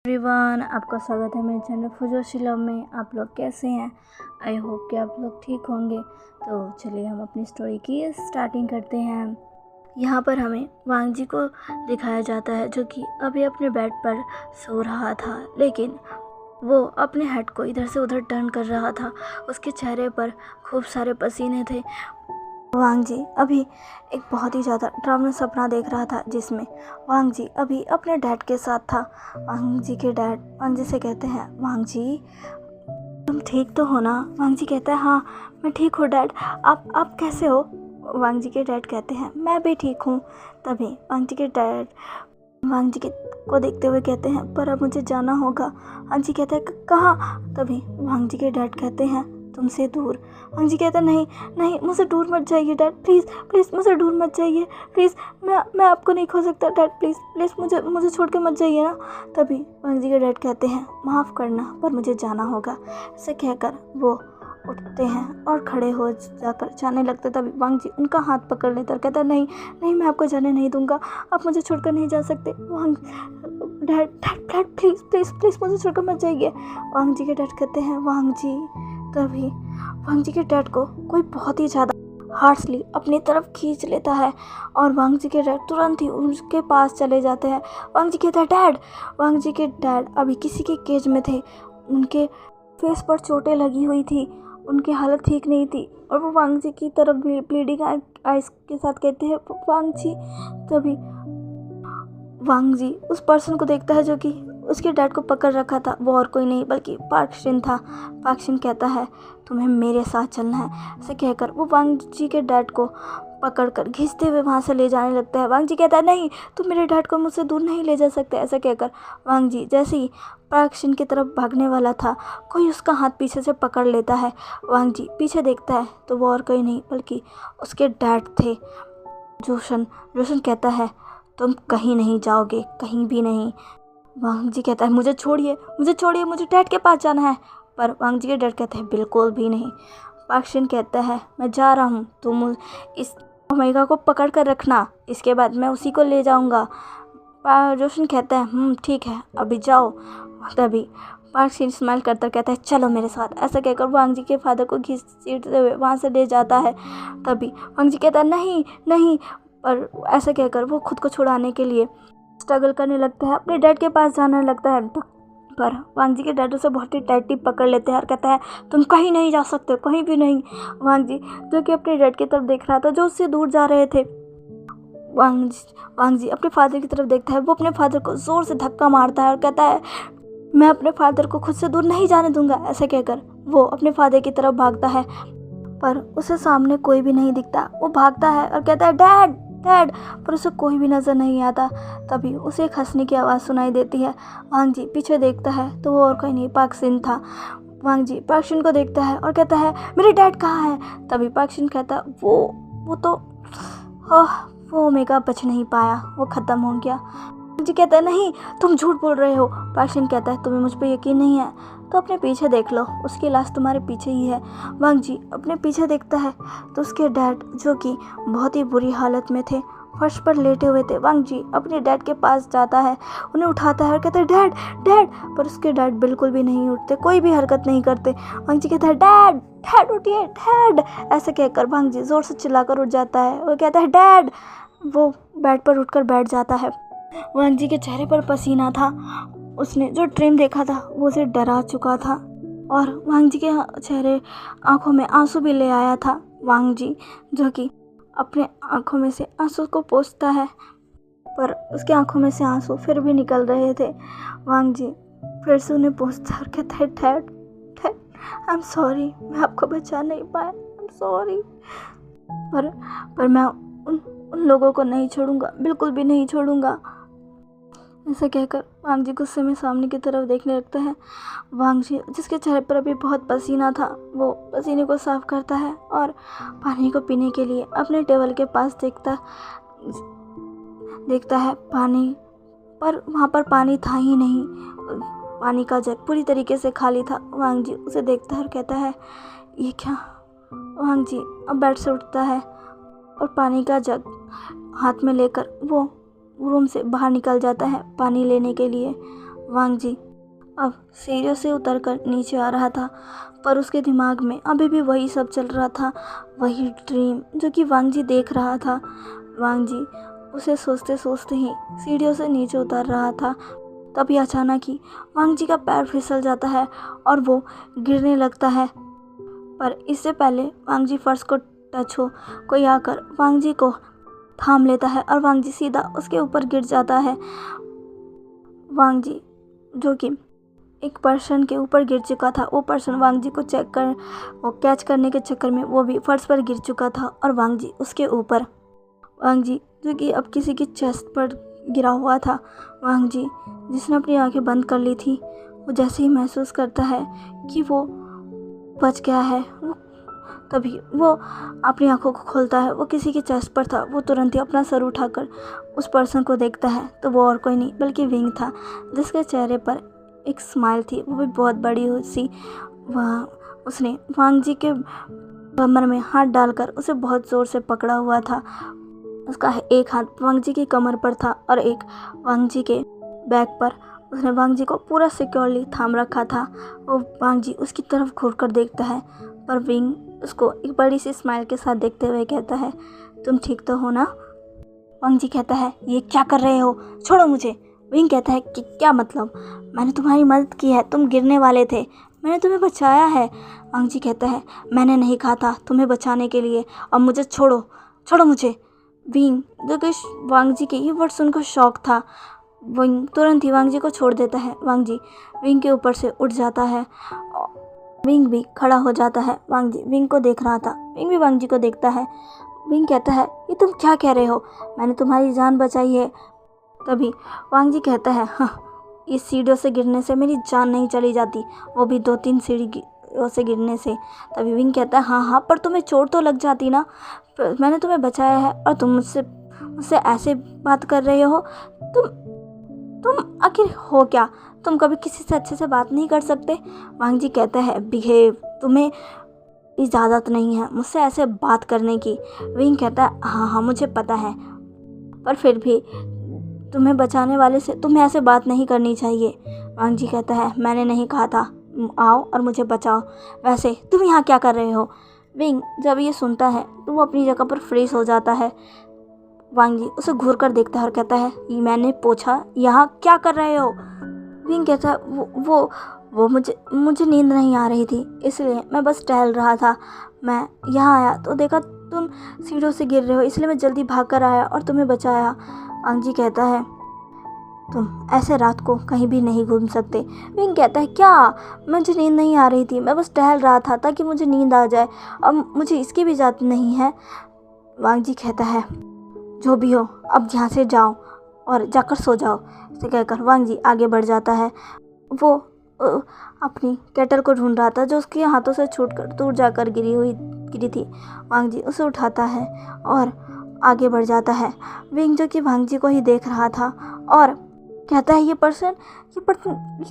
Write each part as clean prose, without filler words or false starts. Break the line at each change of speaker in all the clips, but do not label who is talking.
Everyone, आपका स्वागत है मेरे चैनल फुजोशी लव में। आप लोग कैसे हैं? आई होप कि आप लोग ठीक होंगे। तो चलिए हम अपनी स्टोरी की स्टार्टिंग करते हैं। यहाँ पर हमें वांग जी को दिखाया जाता है जो कि अभी अपने बेड पर सो रहा था, लेकिन वो अपने हेड को इधर से उधर टर्न कर रहा था। उसके चेहरे पर खूब सारे पसीने थे। वांग जी अभी एक बहुत ही ज़्यादा डरावना सपना देख रहा था जिसमें वांग जी अभी अपने डैड के साथ था। वांग जी के डैड वांग जी से कहते हैं, वांग जी तुम ठीक तो हो ना? वांग जी कहता है, हाँ मैं ठीक हूँ डैड। आप कैसे हो? वांग जी के डैड कहते हैं, मैं भी ठीक हूँ। तभी वांग जी के डैड वांग जी को देखते हुए कहते हैं, पर अब मुझे जाना होगा। वांग जी कहता है, कहाँ? तभी वांग जी के डैड कहते हैं, तुमसे दूर। वांग जी कहता है, नहीं नहीं, मुझे दूर मत जाइए डैड, प्लीज़ प्लीज़ मुझे दूर मत जाइए प्लीज़। मैं आपको नहीं खो सकता डैड, प्लीज़ प्लीज़ मुझे छोड़ के मत जाइए ना। तभी वांग जी के डैड कहते हैं, माफ़ करना पर मुझे जाना होगा। ऐसे कहकर वो उठते हैं और खड़े हो जाकर जाने लगते। तभी वांग जी उनका हाथ पकड़ लेता और कहता है, नहीं नहीं, मैं आपको जाने नहीं दूंगा, आप मुझे छोड़कर नहीं जा सकते। Wang dad dad dad please please please मुझे छोड़कर मत जाइए। वांग जी के डैड कहते हैं, वांग जी। तभी वांग जी के डैड को कोई बहुत ही ज़्यादा हार्शली अपनी तरफ खींच लेता है और वांग जी के डैड तुरंत ही उसके पास चले जाते हैं। वांग जी कहता है, डैड। वांग जी के डैड अभी किसी के केज में थे, उनके फेस पर चोटें लगी हुई थी, उनकी हालत ठीक नहीं थी और वो वांग जी की तरफ ब्लीडिंग आइस के साथ कहते हैं, वांग जी। तभी वांग जी उस पर्सन को देखता है जो कि उसके डैड को पकड़ रखा था। वो और कोई नहीं बल्कि पार्क शिन था। पार्क शिन कहता है, तुम्हें मेरे साथ चलना है। ऐसे कहकर वो वांग जी के डैड को पकड़कर घिसते हुए वहाँ से ले जाने लगता है। वांग जी कहता है, नहीं, तुम मेरे डैड को मुझसे दूर नहीं ले जा सकते। ऐसा कहकर वांग जी जैसे ही पार्क शिन की तरफ भागने वाला था, कोई उसका हाथ पीछे से पकड़ लेता है। वांग जी पीछे देखता है तो वो और कोई नहीं बल्कि उसके डैड थे, जोशन। जोशन कहता है, तुम कहीं नहीं जाओगे, कहीं भी नहीं। वांग जी कहता है, मुझे छोड़िए, मुझे डैड के पास जाना है। पर वांग जी के डैड कहते हैं, बिल्कुल भी नहीं। पार्क शिन कहता है, मैं जा रहा हूँ, तुम इस ओमेगा को पकड़ कर रखना, इसके बाद मैं उसी को ले जाऊँगा। जोशन कहता है, ठीक है, अभी जाओ। तभी पार्क शिन स्माइल करता कहता है, चलो मेरे साथ। ऐसा कहकर वांग जी के फादर को घसीटते हुए वहाँ से ले जाता है। तभी वांग जी कहता है, नहीं नहीं, पर ऐसा कहकर वो खुद को छुड़ाने के लिए स्ट्रगल करने लगता है, अपने डैड के पास जाने लगता है। पर वांग जी के डैड उसे बहुत ही टाइटली पकड़ लेते हैं और कहता है, तुम कहीं नहीं जा सकते, कहीं भी नहीं। वांग जी जो कि अपने डैड की तरफ देख रहा था, जो उससे दूर जा रहे थे। वांग जी अपने फादर की तरफ देखता है। वो अपने फादर को ज़ोर से धक्का मारता है और कहता है, मैं अपने फादर को खुद से दूर नहीं जाने दूंगा। ऐसे कहकर वो अपने फादर की तरफ भागता है, पर उसे सामने कोई भी नहीं दिखता। वो भागता है और कहता है, डैड डैड, पर उसे कोई भी नज़र नहीं आता। तभी उसे एक हंसने की आवाज़ सुनाई देती है। वांग जी पीछे देखता है तो वो और कोई नहीं, पार्क शिन था। वांग जी पार्क शिन को देखता है और कहता है, मेरे डैड कहाँ है? तभी पार्क शिन कहता है, वो तो वो ओमेगा बच नहीं पाया, वो ख़त्म हो गया। वांग जी कहता है, नहीं, तुम झूठ बोल रहे हो। पार्क शिन कहता है, तुम्हें मुझ पर यकीन नहीं है तो अपने पीछे देख लो, उसकी लाश तुम्हारे पीछे ही है। वांग जी अपने पीछे देखता है तो उसके डैड जो कि बहुत ही बुरी हालत में थे, फर्श पर लेटे हुए थे। वांग जी अपने डैड के पास जाता है, उन्हें उठाता है और कहता है, डैड डैड, पर उसके डैड बिल्कुल भी नहीं उठते, कोई भी हरकत नहीं करते। वांग जी कहता है, डैड डैड उठिए डैड। ऐसे कहकर वांग जी ज़ोर से चिल्लाकर उठ जाता है। वो कहता है, डैड। वो बेड पर उठकर बैठ जाता है। वांग जी के चेहरे पर पसीना था। उसने जो ड्रीम देखा था वो उसे डरा चुका था और वांग जी के चेहरे आंखों में आंसू भी ले आया था। वांग जी जो कि अपने आंखों में से आंसू को पोंछता है, पर उसके आंखों में से आंसू फिर भी निकल रहे थे। वांग जी फिर से उन्हें पोंछता और कहता है, dad dad, I am sorry, मैं आपको बचा नहीं पाया, आई एम सॉरी। पर मैं उन लोगों को नहीं छोड़ूंगा, बिल्कुल भी नहीं छोड़ूंगा। ऐसा कहकर वांग जी गुस्से में सामने की तरफ देखने लगता है। वांग जी जिसके चेहरे पर अभी बहुत पसीना था, वो पसीने को साफ करता है और पानी को पीने के लिए अपने टेबल के पास देखता है पानी, पर वहाँ पर पानी था ही नहीं। पानी का जग पूरी तरीके से खाली था। वांग जी उसे देखता है और कहता है, ये क्या? वांग जी अब बेड से उठता है और पानी का जग हाथ में लेकर वो रूम से बाहर निकल जाता है पानी लेने के लिए। वांग जी अब सीढ़ियों से उतरकर नीचे आ रहा था, पर उसके दिमाग में अभी भी वही सब चल रहा था, वही ड्रीम जो कि वांग जी देख रहा था। वांग जी उसे सोचते सोचते ही सीढ़ियों से नीचे उतर रहा था। तभी अचानक ही वांग जी का पैर फिसल जाता है और वो गिरने लगता है। पर इससे पहले वांग जी फर्श को टच हो, कोई आकर वांग जी को थाम लेता है और वांग जी सीधा उसके ऊपर गिर जाता है। वांग जी जो कि एक पर्सन के ऊपर गिर चुका था, वो पर्सन वांग जी को वो कैच करने के चक्कर में वो भी फर्श पर गिर चुका था और वांग जी उसके ऊपर। वांग जी जो कि अब किसी की चेस्ट पर गिरा हुआ था। वांग जी जिसने अपनी आंखें बंद कर ली थी, वो जैसे ही महसूस करता है कि वो बच गया है, तभी वो अपनी आंखों को खोलता है। वो किसी के चेस्ट पर था। वो तुरंत ही अपना सर उठाकर उस पर्सन को देखता है, तो वो और कोई नहीं बल्कि विंग था, जिसके चेहरे पर एक स्माइल थी, वो भी बहुत बड़ी सी। वह उसने वांग जी के कमर में हाथ डालकर उसे बहुत ज़ोर से पकड़ा हुआ था। उसका एक हाथ वांग जी की कमर पर था और एक वांग जी के बैक पर। उसने वांग जी को पूरा सिक्योरली थाम रखा था। वो वांग जी उसकी तरफ घूर कर देखता है, पर विंग उसको एक बड़ी सी स्माइल के साथ देखते हुए कहता है, तुम ठीक तो हो ना? वांग जी कहता है, ये क्या कर रहे हो, छोड़ो मुझे। विंग कहता है कि क्या मतलब, मैंने तुम्हारी मदद की है, तुम गिरने वाले थे, मैंने तुम्हें बचाया है। वांग जी कहता है, मैंने नहीं कहा था तुम्हें बचाने के लिए, अब मुझे छोड़ो, छोड़ो मुझे। विंग जो कि वांग जी के ये वर्ड सुनकर शॉक था, विंग तुरंत ही वांग जी को छोड़ देता है। वांग जी विंग के ऊपर से उठ जाता है। विंग भी खड़ा हो जाता है। वांग जी विंग को देख रहा था, विंग भी वांग जी को देखता है। विंग कहता है, ये तुम क्या कह रहे हो, मैंने तुम्हारी जान बचाई है। तभी वांग जी कहता है, हाँ, इस सीढ़ियों से गिरने से मेरी जान नहीं चली जाती, वो भी 2-3 सीढ़ियों से गिरने से। तभी विंग कहता है, हाँ, पर तुम्हें चोट तो लग जाती ना, मैंने तुम्हें बचाया है और तुम मुझसे ऐसे बात कर रहे हो। तुम आखिर हो क्या, तुम कभी किसी से अच्छे से बात नहीं कर सकते? वांग जी कहता है, बिहेव, तुम्हें इजाज़त नहीं है मुझसे ऐसे बात करने की। विंग कहता है, हाँ, मुझे पता है, पर फिर भी तुम्हें बचाने वाले से तुम्हें ऐसे बात नहीं करनी चाहिए। वांग जी कहता है, मैंने नहीं कहा था, आओ और मुझे बचाओ, वैसे तुम यहाँ क्या कर रहे हो? विंग जब ये सुनता है तो वो अपनी जगह पर फ्रीज हो जाता है। वांग जी उसे घूर कर देखता है और कहता है, मैंने पूछा यहाँ क्या कर रहे हो? विंग कहता है, वो मुझे नींद नहीं आ रही थी, इसलिए मैं बस टहल रहा था, मैं यहाँ आया तो देखा तुम सीढ़ियों से गिर रहे हो, इसलिए मैं जल्दी भाग कर आया और तुम्हें बचाया। वांग जी कहता है, तुम ऐसे रात को कहीं भी नहीं घूम सकते। विंग कहता है, क्या, मुझे नींद नहीं आ रही थी, मैं बस टहल रहा था ताकि मुझे नींद आ जाए, अब मुझे इसकी भी इजाज़त नहीं है। वांग जी कहता है, जो भी हो, अब यहाँ से जाओ और जाकर सो जाओ। इसे कहकर वांग जी आगे बढ़ जाता है। वो अपनी केटल को ढूंढ रहा था जो उसके हाथों से छूटकर दूर जाकर गिरी थी। वांग जी उसे उठाता है और आगे बढ़ जाता है। विंग जो कि वांग जी को ही देख रहा था और कहता है, ये पर्सन ये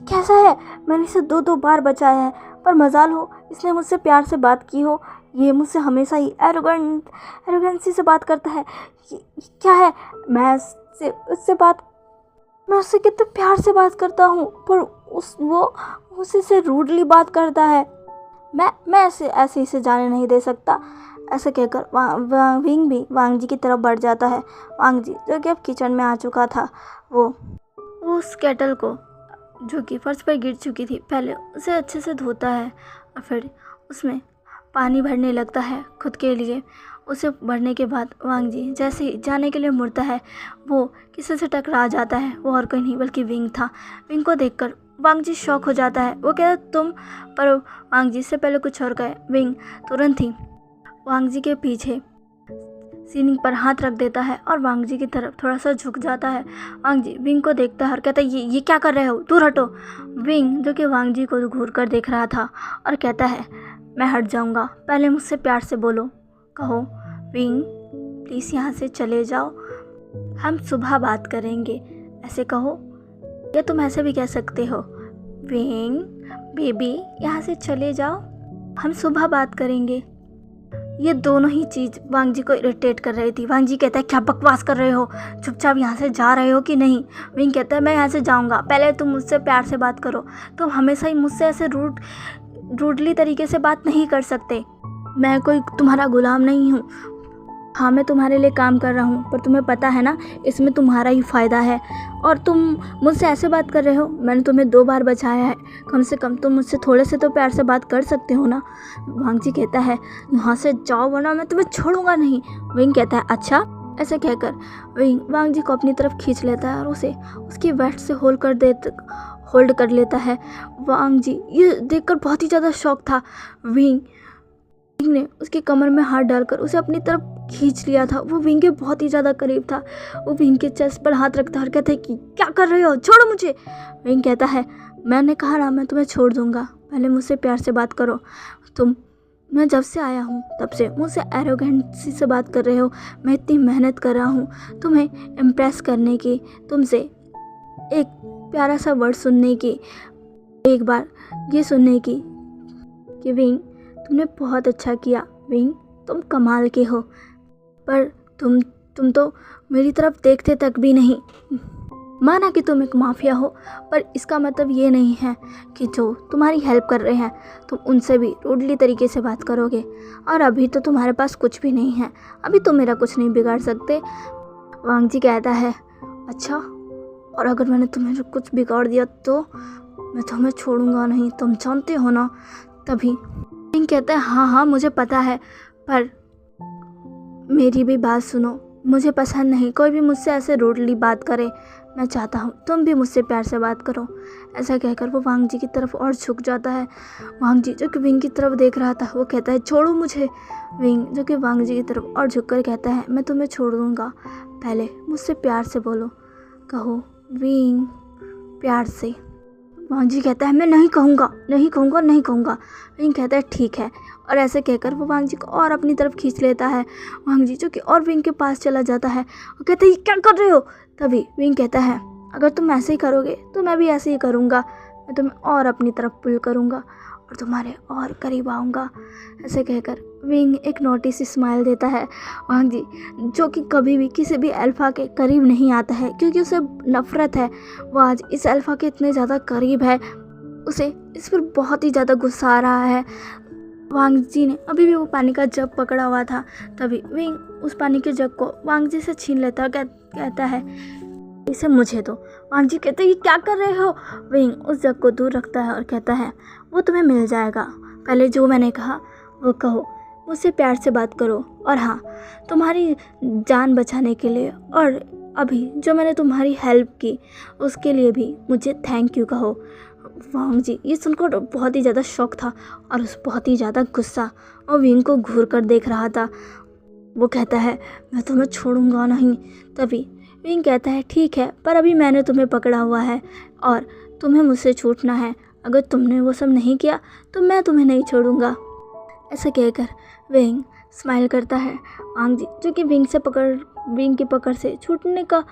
कैसा है, मैंने इसे 2-2 बार बचाया है, पर मजाल हो इसने मुझसे प्यार से बात की हो, ये मुझसे हमेशा ही एरोगेंसी से बात करता है। ये क्या है, मैं उससे कितने प्यार से बात करता हूँ, पर वो उसी से रूडली बात करता है। मैं ऐसे इसे जाने नहीं दे सकता। ऐसे कहकर विंग भी वांग जी की तरफ बढ़ जाता है। वांग जी जो कि अब किचन में आ चुका था, वो उस केटल को जो कि फर्श पर गिर चुकी थी, पहले उसे अच्छे से धोता है और फिर उसमें पानी भरने लगता है खुद के लिए। उसे भरने के बाद वांग जी जैसे ही जाने के लिए मुड़ता है, वो किसी से टकरा जाता है। वो और कोई नहीं बल्कि विंग था। विंग को देखकर वांग जी शॉक हो जाता है। वो कहता, तुम, पर वांग जी से पहले कुछ और कहे। विंग तुरंत ही वांग जी के पीछे सीलिंग पर हाथ रख देता है और वांग जी की तरफ थोड़ा सा झुक जाता है। वांग जी विंग को देखता है और कहता है, ये क्या कर रहे हो, दूर हटो। विंग जो कि वांग जी को घूर कर देख रहा था और कहता है, मैं हट जाऊंगा, पहले मुझसे प्यार से बोलो, कहो विंग प्लीज़ यहाँ से चले जाओ, हम सुबह बात करेंगे, ऐसे कहो, या तुम ऐसे भी कह सकते हो, विंग बेबी यहाँ से चले जाओ, हम सुबह बात करेंगे। ये दोनों ही चीज़ वांग जी को इरिटेट कर रही थी। वांग जी कहता है क्या बकवास कर रहे हो, चुपचाप यहाँ से जा रहे हो कि नहीं। विंग कहता है मैं यहाँ से जाऊँगा, पहले तुम मुझसे प्यार से बात करो, तुम हमेशा ही मुझसे ऐसे रूडली तरीके से बात नहीं कर सकते। मैं कोई तुम्हारा गुलाम नहीं हूँ। हाँ मैं तुम्हारे लिए काम कर रहा हूँ, पर तुम्हें पता है ना इसमें तुम्हारा ही फ़ायदा है, और तुम मुझसे ऐसे बात कर रहे हो। मैंने तुम्हें 2 बार बचाया है, कम से कम तुम मुझसे थोड़े से तो प्यार से बात कर सकते हो ना। वांग जी कहता है यहाँ से जाओ वरना मैं तुम्हें छोड़ूंगा नहीं। विंग कहता है अच्छा। ऐसे कहकर विंग वांग जी को अपनी तरफ खींच लेता है और उसे उसकी वेस्ट से होल्ड कर लेता है। वांग जी ये देखकर बहुत ही ज़्यादा शॉक था। विंग ने उसके कमर में हाथ डालकर उसे अपनी तरफ खींच लिया था। वो विंग के बहुत ही ज़्यादा करीब था। वो विंग के चेस्ट पर हाथ रखता है और कहता है कि क्या कर रहे हो, छोड़ो मुझे। विंग कहता है मैंने कहा ना मैं तुम्हें छोड़ दूंगा, पहले मुझसे प्यार से बात करो। मैं जब से आया हूँ तब से मुझसे एरोगेंसी से बात कर रहे हो। मैं इतनी मेहनत कर रहा हूँ तुम्हें इम्प्रेस करने की, तुमसे एक प्यारा सा वर्ड सुनने की, एक बार ये सुनने की कि विंग तुमने बहुत अच्छा किया, विंग तुम कमाल के हो, पर तुम तो मेरी तरफ देखते तक भी नहीं। माना कि तुम एक माफिया हो, पर इसका मतलब ये नहीं है कि जो तुम्हारी हेल्प कर रहे हैं तुम उनसे भी रूडली तरीके से बात करोगे। और अभी तो तुम्हारे पास कुछ भी नहीं है, अभी तो मेरा कुछ नहीं बिगाड़ सकते। वांग जी कहता है अच्छा, और अगर मैंने तुम्हें कुछ बिगाड़ दिया तो मैं तुम्हें छोड़ूंगा नहीं, तुम जानते हो ना। तभी विंग कहता है हाँ मुझे पता है, पर मेरी भी बात सुनो, मुझे पसंद नहीं कोई भी मुझसे ऐसे रूडली बात करे। मैं चाहता हूँ तुम भी मुझसे प्यार से बात करो। ऐसा कहकर वो वांग जी की तरफ और झुक जाता है। वांग जी जो कि विंग की तरफ देख रहा था वो कहता है छोड़ो मुझे। विंग जो कि वांग जी की तरफ और झुक कर कहता है मैं तुम्हें छोड़ दूँगा, पहले मुझसे प्यार से बोलो, कहो विंग प्यार से। वांग जी कहता है मैं नहीं कहूँगा। विंग कहता है ठीक है, और ऐसे कहकर वो वांग जी को और अपनी तरफ खींच लेता है। वांग जी जो कि और विंग के पास चला जाता है और कहता है ये क्या कर रहे हो। तभी विंग कहता है अगर तुम ऐसे ही करोगे तो मैं भी ऐसे ही करूँगा, मैं तुम्हें और अपनी तरफ पुल करूँगा और तुम्हारे और करीब आऊँगा। ऐसे कहकर विंग एक नोटी सी स्माइल देता है। वांग जी जो कि कभी भी किसी भी अल्फ़ा के करीब नहीं आता है क्योंकि उसे नफ़रत है, वो आज इस अल्फ़ा के इतने ज़्यादा करीब है, उसे इस पर बहुत ही ज़्यादा गुस्सा आ रहा है। वांग जी ने अभी भी वो पानी का जग पकड़ा हुआ था। तभी विंग उस पानी के जग को वांग जी से छीन लेता है, कहता है इसे मुझे दो। वांग जी कहते हैं ये क्या कर रहे हो। विंग उस जग को दूर रखता है और कहता है वो तुम्हें मिल जाएगा, पहले जो मैंने कहा वो कहो, मुझसे प्यार से बात करो, और हाँ तुम्हारी जान बचाने के लिए और अभी जो मैंने तुम्हारी हेल्प की उसके लिए भी मुझे थैंक यू कहो। वांग जी ये सुनकर बहुत ही ज़्यादा शौक था और उस बहुत ही ज़्यादा गुस्सा, और विंग को घूर कर देख रहा था। वो कहता है मैं तुम्हें छोड़ूंगा नहीं। तभी विंग कहता है ठीक है, पर अभी मैंने तुम्हें पकड़ा हुआ है और तुम्हें मुझसे छूटना है, अगर तुमने वो सब नहीं किया तो मैं तुम्हें नहीं छोड़ूंगा। ऐसे कहकर विंग स्माइल करता है। वांग जी जो कि विंग की पकड़ से छूटने का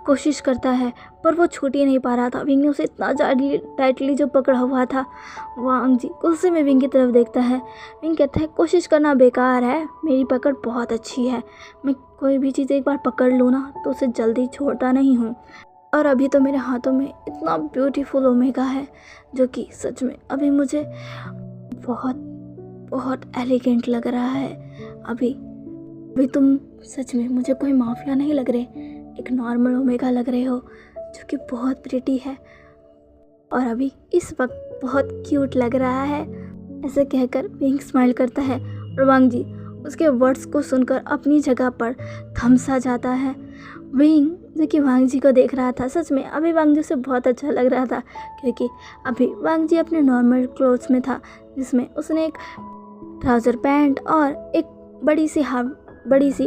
कोशिश करता है, पर वो छूट ही नहीं पा रहा था। विंग ने उसे इतना टाइटली जो पकड़ा हुआ था। वांग जी गुस्से में विंग की तरफ देखता है। विंग कहता है कोशिश करना बेकार है, मेरी पकड़ बहुत अच्छी है, मैं कोई भी चीज़ एक बार पकड़ लूँ ना तो उसे जल्दी छोड़ता नहीं हूँ, और अभी तो मेरे हाथों में इतना ब्यूटीफुल ओमेगा है जो कि सच में अभी मुझे बहुत बहुत एलिगेंट लग रहा है। अभी तुम सच में मुझे कोई माफिया नहीं लग रहे, एक नॉर्मल ओमेगा लग रहे हो जो कि बहुत प्रिटी है और अभी इस वक्त बहुत क्यूट लग रहा है। ऐसे कहकर विंग स्माइल करता है और वांग जी उसके वर्ड्स को सुनकर अपनी जगह पर थम सा जाता है। विंग जो कि वांग जी को देख रहा था, सच में अभी वांग जी से बहुत अच्छा लग रहा था क्योंकि अभी वांग जी अपने नॉर्मल क्लोथ्स में था, जिसमें उसने एक ट्राउज़र पैंट और एक बड़ी सी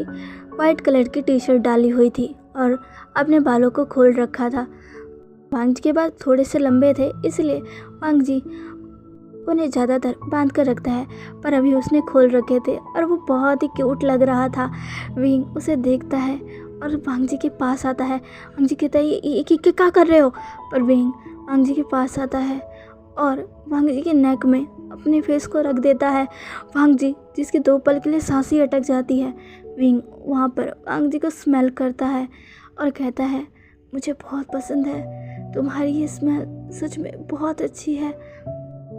वाइट कलर की टी शर्ट डाली हुई थी और अपने बालों को खोल रखा था। वांग जी के बाल थोड़े से लंबे थे, इसलिए वांग जी उन्हें ज़्यादातर बांध कर रखता है, पर अभी उसने खोल रखे थे और वो बहुत ही क्यूट लग रहा था। विंग उसे देखता है और वांग जी के पास आता है। वांग जी कहता है ये क्या कर रहे हो, पर विंग वांग जी के पास आता है और वांग जी के नेक में अपने फेस को रख देता है। वांग जी जिसकी 2 पल के लिए सांस ही अटक जाती है। विंग वहाँ पर वांग जी को स्मेल करता है और कहता है मुझे बहुत पसंद है, तुम्हारी ये स्मेल सच में बहुत अच्छी है।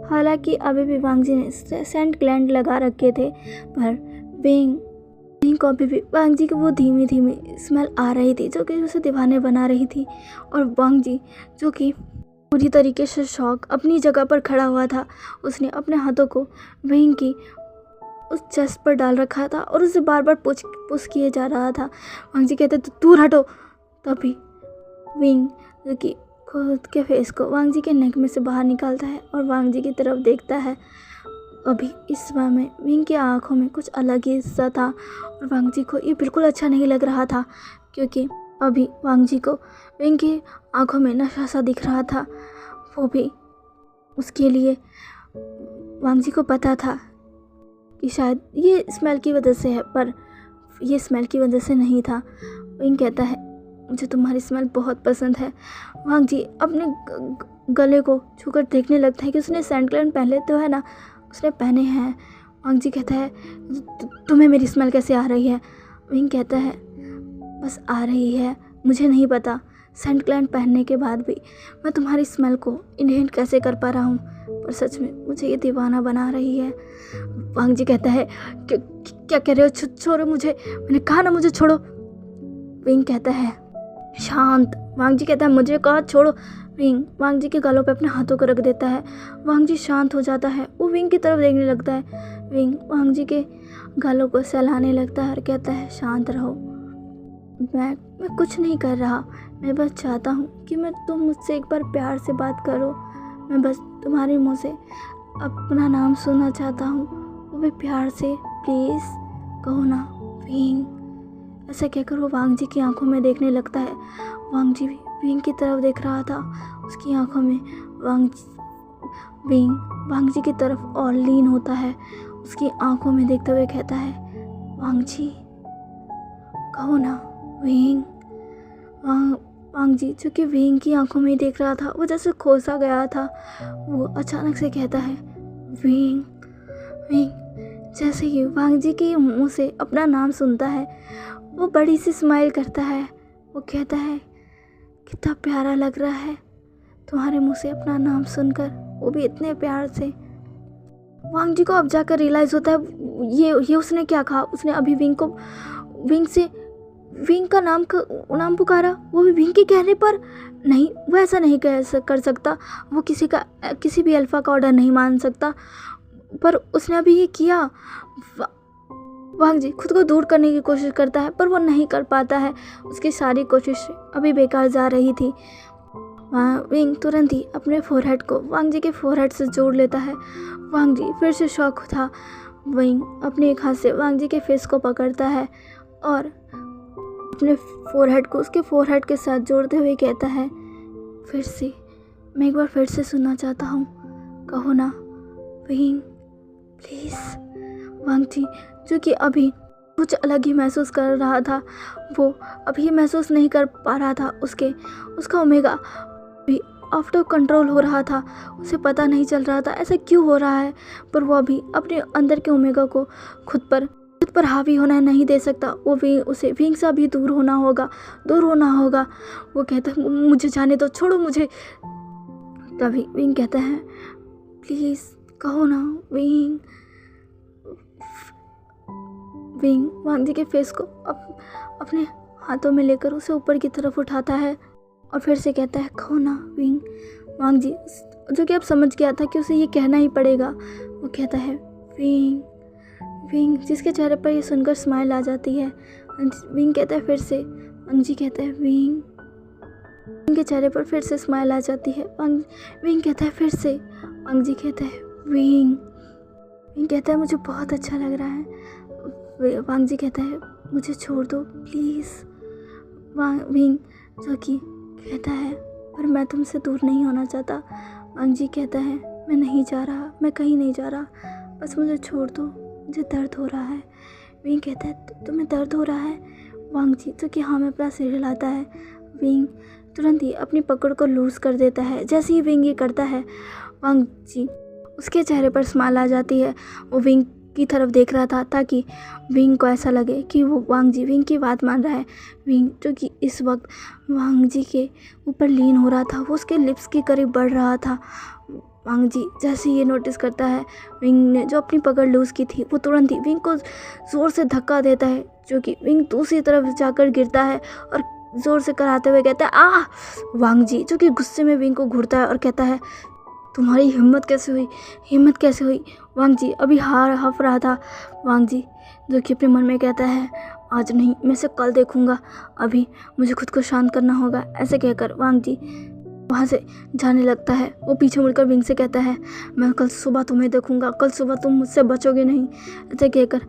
हालांकि अभी भी वांग जी ने सेंट ग्लैंड लगा रखे थे, पर विंग को अभी भी वांग जी की वो धीमी धीमी स्मेल आ रही थी जो कि उसे दीवाने बना रही थी। और वांग जी जो कि पूरी तरीके से शॉक अपनी जगह पर खड़ा हुआ था, उसने अपने हाथों को विंग की उस चेस्ट पर डाल रखा था और उसे बार बार पुश किए जा रहा था। वांग जी कहते तो दूर हटो। तभी विंग जो कि खुद के फेस को वांग जी के नेक में से बाहर निकालता है और वांग जी की तरफ देखता है। अभी इस समय में विंग की आंखों में कुछ अलग ही हिस्सा था और वांग जी को ये बिल्कुल अच्छा नहीं लग रहा था, क्योंकि अभी वांग जी को विंग की आंखों में नशा सा दिख रहा था। वो भी उसके लिए वांग जी को पता था कि शायद ये स्मेल की वजह से है, पर ये स्मेल की वजह से नहीं था। विंग कहता है मुझे तुम्हारी स्मेल बहुत पसंद है। वांग जी अपने गले को छूकर देखने लगता है कि उसने सेंट ग्लैंड पहले तो है ना, उसने पहने हैं। वांग जी कहता है तुम्हें मेरी स्मेल कैसे आ रही है? विंग कहता है बस आ रही है, मुझे नहीं पता सेंट ग्लैंड पहनने के बाद भी मैं तुम्हारी स्मेल को इनहेल कैसे कर पा रहा हूँ, पर सच में मुझे ये दीवाना बना रही है। वांग जी कहता है क्या कह रहे हो, छोड़ो मुझे, मैंने कहा ना मुझे छोड़ो। विंग कहता है शांत। वांग जी कहता है मुझे कहा छोड़ो। विंग वांग जी के गालों पे अपने हाथों को रख देता है। वांग जी शांत हो जाता है, वो विंग की तरफ देखने लगता है। विंग वांग जी के गालों को सहलाने लगता है और कहता है शांत रहो, मैं कुछ नहीं कर रहा, मैं बस चाहता हूँ कि तुम मुझसे एक बार प्यार से बात करो। मैं बस तुम्हारे मुँह से अपना नाम सुनना चाहता हूँ, वो भी प्यार से, प्लीज़ कहो ना विंग। ऐसा कहकर वो वांग जी की आंखों में देखने लगता है। वांग जी भी विंग की तरफ देख रहा था, उसकी आंखों में विंग वांग जी की तरफ और लीन होता है। उसकी आंखों में देखते हुए कहता है वांग जी कहो ना विंग। वांग जी जो कि विंग की आंखों में देख रहा था, वो जैसे खोसा गया था। वो अचानक से कहता है विंग विंग। जैसे ही वांग जी के मुंह से अपना नाम सुनता है, वो बड़ी सी स्माइल करता है। वो कहता है कितना प्यारा लग रहा है तुम्हारे मुंह से अपना नाम सुनकर, वो भी इतने प्यार से। वांग जी को अब जाकर रियलाइज़ होता है ये उसने क्या कहा। उसने अभी विंग का नाम पुकारा, वो भी विंग के कहने पर। नहीं, वो ऐसा नहीं कर सकता, वो किसी भी अल्फ़ा का ऑर्डर नहीं मान सकता, पर उसने अभी ये किया। वांग जी खुद को दूर करने की कोशिश करता है, पर वो नहीं कर पाता है। उसकी सारी कोशिश अभी बेकार जा रही थी। विंग तुरंत ही अपने फोरहेड को वांग जी के फोरहेड से जोड़ लेता है। वांग जी फिर से शॉक था। विंग अपने एक हाथ से वांग जी के फेस को पकड़ता है और अपने फोरहेड को उसके फोरहेड के साथ जोड़ते हुए कहता है फिर से, मैं एक बार फिर से सुनना चाहता हूँ, कहो ना विंग प्लीज़। वांग जी जो कि अभी कुछ अलग ही महसूस कर रहा था, वो अभी महसूस नहीं कर पा रहा था। उसका ओमेगा भी आउट ऑफ कंट्रोल हो रहा था। उसे पता नहीं चल रहा था ऐसा क्यों हो रहा है, पर वो अभी अपने अंदर के ओमेगा को खुद पर हावी होना नहीं दे सकता। उसे विंग से भी दूर होना होगा। वो कहता है मुझे जाने दो, छोड़ो मुझे। तभी विंग कहता है प्लीज़ कहो ना विंग। विंग वांग जी के फेस को अपने हाथों में लेकर उसे ऊपर की तरफ उठाता है और फिर से कहता है कहो ना विंग। वांग जी जो कि अब समझ गया था कि उसे ये कहना ही पड़ेगा, वो कहता है विंग विंग, जिसके चेहरे पर ये सुनकर स्माइल आ जाती है। विंग कहता है फिर से। वांग जी कहता है विंग के चेहरे पर फिर से स्माइल आ जाती है। विंग कहता है फिर से। वांग जी कहता है विंग कहता है मुझे बहुत अच्छा लग रहा है। वांग जी कहता है मुझे छोड़ दो प्लीज़। विंग जो कि कहता है पर मैं तुमसे दूर नहीं होना चाहता। वांग जी कहता है मैं नहीं जा रहा, मैं कहीं नहीं जा रहा, बस मुझे छोड़ दो, मुझे दर्द हो रहा है। विंग कहता है तुम्हें दर्द हो रहा है? वांग जी जो कि हाँ में अपना सिर हिलाता है। विंग तुरंत ही अपनी पकड़ को लूज़ कर देता है। जैसे ही विंग ये करता है, वांग जी उसके चेहरे पर स्माइल आ जाती है। वो विंग की तरफ देख रहा था ताकि विंग को ऐसा लगे कि वो वांग जी विंग की बात मान रहा है। विंग जो कि इस वक्त वांग जी के ऊपर लीन हो रहा था, वो उसके लिप्स के करीब बढ़ रहा था। वांग जी जैसे ये नोटिस करता है विंग ने जो अपनी पकड़ लूज़ की थी, वो तुरंत ही विंग को ज़ोर से धक्का देता है, जो कि विंग दूसरी तरफ जाकर गिरता है और ज़ोर से कराते हुए कहता है आ। वांग जी जो कि गुस्से में विंग को घूरता है और कहता है तुम्हारी हिम्मत कैसे हुई, हिम्मत कैसे हुई। वांग जी अभी हार हफ रहा था। वांग जी जो कि अपने मन में कहता है आज नहीं, मैं इसे कल देखूंगा, अभी मुझे खुद को शांत करना होगा। ऐसे कहकर वांग जी वहाँ से जाने लगता है। वो पीछे मुड़कर विंग से कहता है मैं कल सुबह तुम्हें देखूंगा, कल सुबह तुम मुझसे बचोगे नहीं। ऐसे कहकर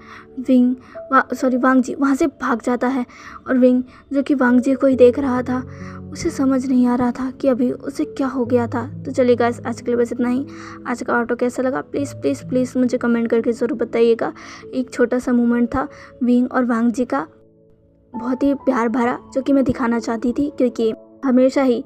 वांग जी वहाँ से भाग जाता है। और विंग जो कि वांग जी को ही देख रहा था, उसे समझ नहीं आ रहा था कि अभी उसे क्या हो गया था। तो चलिए गाइस, आज के लिए बस इतना ही। आज का ऑटो कैसा लगा प्लीज़ प्लीज़ प्लीज़ मुझे कमेंट करके ज़रूर बताइएगा। एक छोटा सा मोमेंट था विंग और वांग जी का, बहुत ही प्यार भरा, जो कि मैं दिखाना चाहती थी, क्योंकि हमेशा ही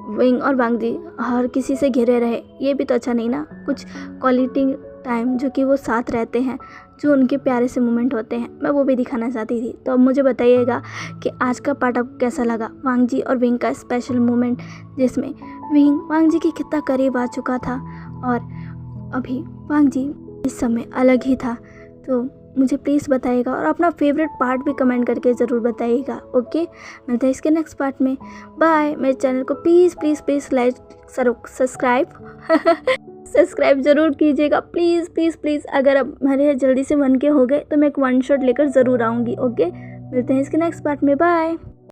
विंग और वांग जी हर किसी से घिरे रहे, ये भी तो अच्छा नहीं ना। कुछ क्वालिटी टाइम जो कि वो साथ रहते हैं, जो उनके प्यारे से मोमेंट होते हैं, मैं वो भी दिखाना चाहती थी। तो अब मुझे बताइएगा कि आज का पार्ट आपको कैसा लगा, वांग जी और विंग का स्पेशल मोमेंट, जिसमें विंग वांग जी के कितना करीब आ चुका था और अभी वांग जी इस समय अलग ही था। तो मुझे प्लीज़ बताइएगा और अपना फेवरेट पार्ट भी कमेंट करके ज़रूर बताइएगा। ओके, मिलते हैं इसके नेक्स्ट पार्ट में। बाय। मेरे चैनल को please please please like subscribe ज़रूर कीजिएगा प्लीज़ प्लीज़ प्लीज़। अगर अब मेरे जल्दी से 1K हो गए तो मैं एक 1 शॉट लेकर ज़रूर आऊँगी। ओके, मिलते हैं इसके नेक्स्ट पार्ट में। बाय।